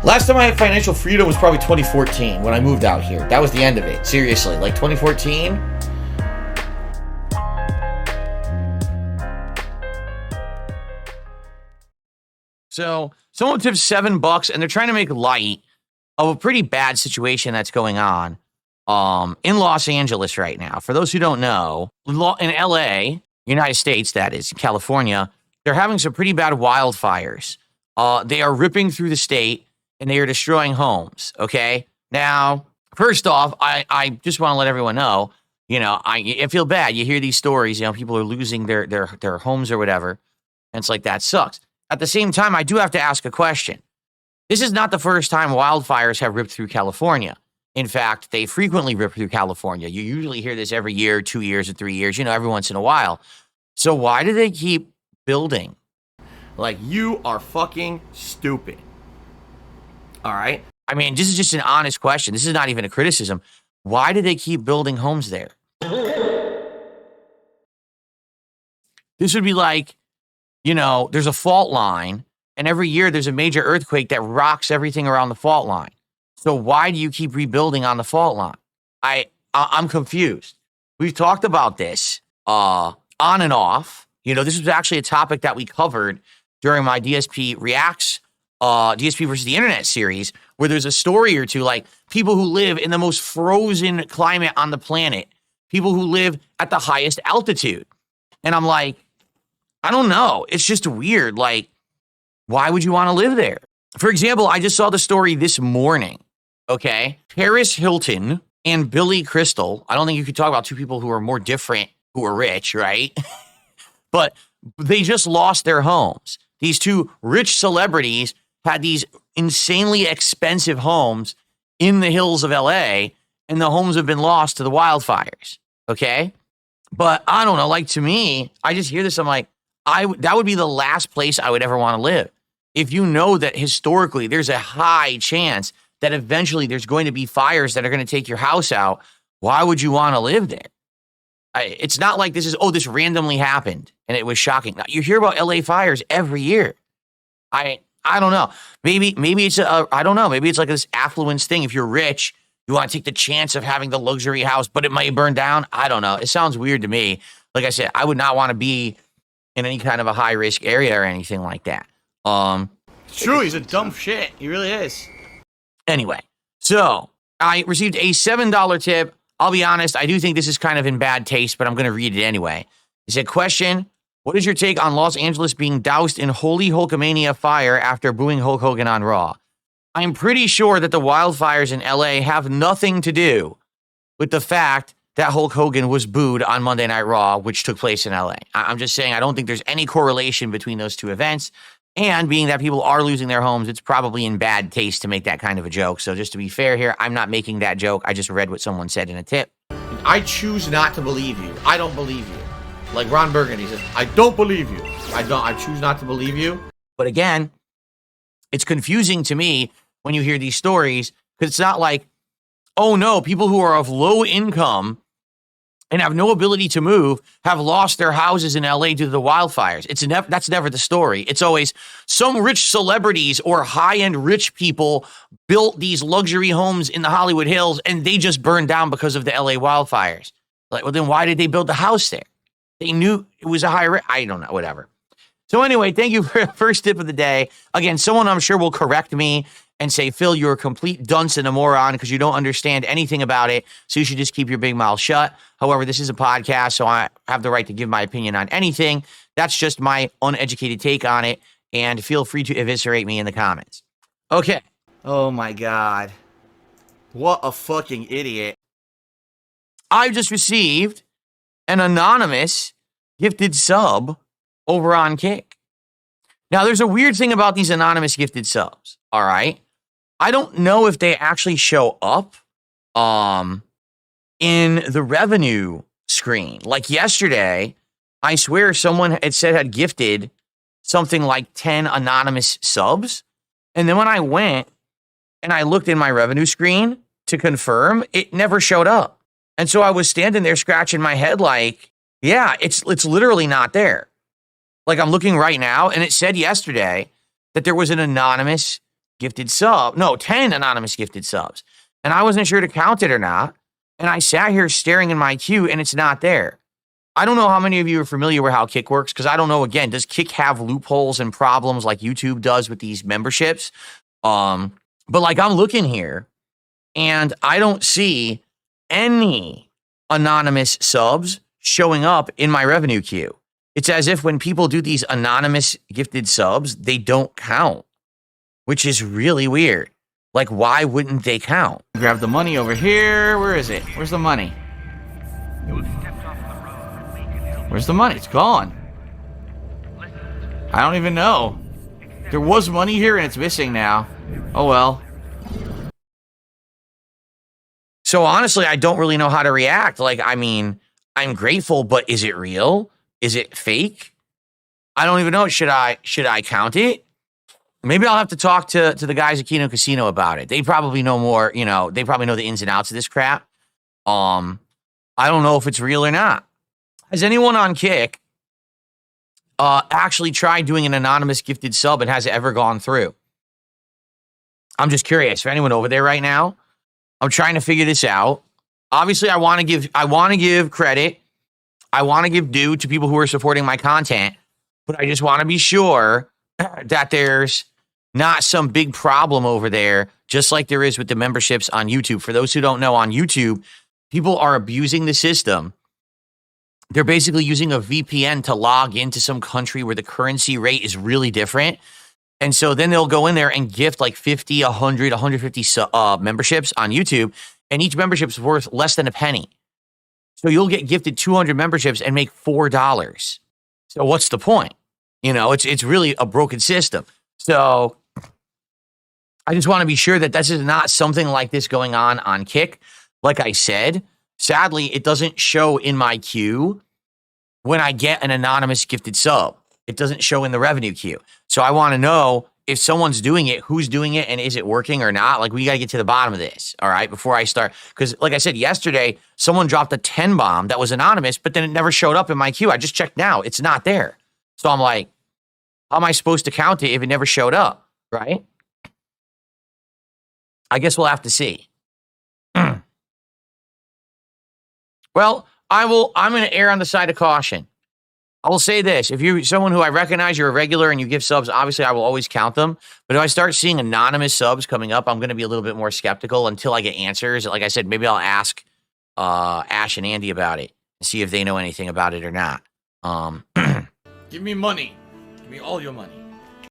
Last time I had financial freedom was probably 2014 when I moved out here. That was the end of it. Seriously, like 2014. So someone tipped $7 and they're trying to make light of a pretty bad situation that's going on in Los Angeles right now. For those who don't know, in LA, United States, that is, California, they're having some pretty bad wildfires. They are ripping through the state and they are destroying homes, okay? Now, first off, I just want to let everyone know, I feel bad. You hear these stories, people are losing their homes or whatever, and it's like, that sucks. At the same time, I do have to ask a question. This is not the first time wildfires have ripped through California. In fact, they frequently rip through California. You usually hear this every year, 2 years, or 3 years, every once in a while. So why do they keep building? Like, you are fucking stupid. All right? I mean, this is just an honest question. This is not even a criticism. Why do they keep building homes there? This would be like, there's a fault line, and every year there's a major earthquake that rocks everything around the fault line. So why do you keep rebuilding on the fault line? I'm confused. We've talked about this on and off. This was actually a topic that we covered during my DSP Reacts, DSP versus the Internet series, where there's a story or two, like people who live in the most frozen climate on the planet, people who live at the highest altitude. And I'm like, I don't know. It's just weird. Like, why would you want to live there? For example, I just saw the story this morning, okay? Paris Hilton and Billy Crystal. I don't think you could talk about two people who are more different, who are rich, right? But they just lost their homes. These two rich celebrities had these insanely expensive homes in the hills of LA, and the homes have been lost to the wildfires, okay? But I don't know, like, to me, I just hear this, I'm like, that would be the last place I would ever want to live. If you know that historically there's a high chance that eventually there's going to be fires that are going to take your house out, why would you want to live there? It's not like this randomly happened and it was shocking. You hear about LA fires every year. I don't know. Maybe it's I don't know. Maybe it's like this affluence thing. If you're rich, you want to take the chance of having the luxury house, but it might burn down. I don't know. It sounds weird to me. Like I said, I would not want to be in any kind of a high risk area or anything like that. It's true. He's a dumb shit. He really is. Anyway, so I received a $7 tip. I'll be honest, I do think this is kind of in bad taste, but I'm going to read it anyway. It said, question, what is your take on Los Angeles being doused in holy Hulkamania fire after booing Hulk Hogan on Raw? I'm pretty sure that the wildfires in LA have nothing to do with the fact that Hulk Hogan was booed on Monday Night Raw, which took place in LA. I'm just saying I don't think there's any correlation between those two events. And being that people are losing their homes, it's probably in bad taste to make that kind of a joke. So just to be fair here, I'm not making that joke. I just read what someone said in a tip. I choose not to believe you. I don't believe you. Like Ron Burgundy says, I don't believe you. I choose not to believe you. But again, it's confusing to me when you hear these stories, because it's not like, oh no, people who are of low income and have no ability to move have lost their houses in LA due to the wildfires. That's never the story. It's always some rich celebrities or high-end rich people built these luxury homes in the Hollywood Hills and they just burned down because of the LA wildfires. Like, well, then why did they build the house there? They knew it was a high risk. I don't know, whatever. So anyway, thank you for the first tip of the day. Again, someone I'm sure will correct me and say, Phil, you're a complete dunce and a moron because you don't understand anything about it, so you should just keep your big mouth shut. However, this is a podcast, so I have the right to give my opinion on anything. That's just my uneducated take on it, and feel free to eviscerate me in the comments. Okay. Oh, my God. What a fucking idiot. I've just received an anonymous gifted sub over on Kick. Now, there's a weird thing about these anonymous gifted subs, all right? I don't know if they actually show up in the revenue screen. Like yesterday, I swear someone had gifted something like 10 anonymous subs. And then when I went and I looked in my revenue screen to confirm, it never showed up. And so I was standing there scratching my head like, yeah, it's literally not there. Like I'm looking right now and it said yesterday that there was an anonymous gifted sub. No, 10 anonymous gifted subs. And I wasn't sure to count it or not. And I sat here staring in my queue and it's not there. I don't know how many of you are familiar with how Kick works, because I don't know, again, does Kick have loopholes and problems like YouTube does with these memberships? But like I'm looking here and I don't see any anonymous subs showing up in my revenue queue. It's as if when people do these anonymous gifted subs, they don't count, which is really weird. Like, why wouldn't they count? Grab the money over here. Where is it? Where's the money? Where's the money? It's gone. I don't even know. There was money here and it's missing now. Oh well. So honestly, I don't really know how to react. Like, I mean, I'm grateful, but is it real? Is it fake? I don't even know. Should I count it? Maybe I'll have to talk to the guys at Kino Casino about it. They probably know more, you know, they probably know the ins and outs of this crap. I don't know if it's real or not. Has anyone on Kick actually tried doing an anonymous gifted sub and has it ever gone through? I'm just curious. For anyone over there right now, I'm trying to figure this out. Obviously, I want to give credit. I want to give due to people who are supporting my content, but I just want to be sure that there's not some big problem over there, just like there is with the memberships on YouTube. For those who don't know, on YouTube, people are abusing the system. They're basically using a VPN to log into some country where the currency rate is really different. And so then they'll go in there and gift like 50, 100, 150 memberships on YouTube, and each membership's worth less than a penny. So you'll get gifted 200 memberships and make $4. So what's the point? You know, it's really a broken system. So I just want to be sure that this is not something like this going on Kick. Like I said, sadly, it doesn't show in my queue when I get an anonymous gifted sub. It doesn't show in the revenue queue. So I want to know if someone's doing it, who's doing it, and is it working or not? Like, we got to get to the bottom of this, all right, before I start. Because like I said, yesterday, someone dropped a 10 bomb that was anonymous, but then it never showed up in my queue. I just checked now. It's not there. So I'm like, how am I supposed to count it if it never showed up, right? I guess we'll have to see. Well, I'm going to err on the side of caution. I will say this. If you're someone who I recognize, you're a regular and you give subs, obviously I will always count them. But if I start seeing anonymous subs coming up, I'm going to be a little bit more skeptical until I get answers. Like I said, maybe I'll ask Ash and Andy about it and see if they know anything about it or not. Give me money. Give me all your money.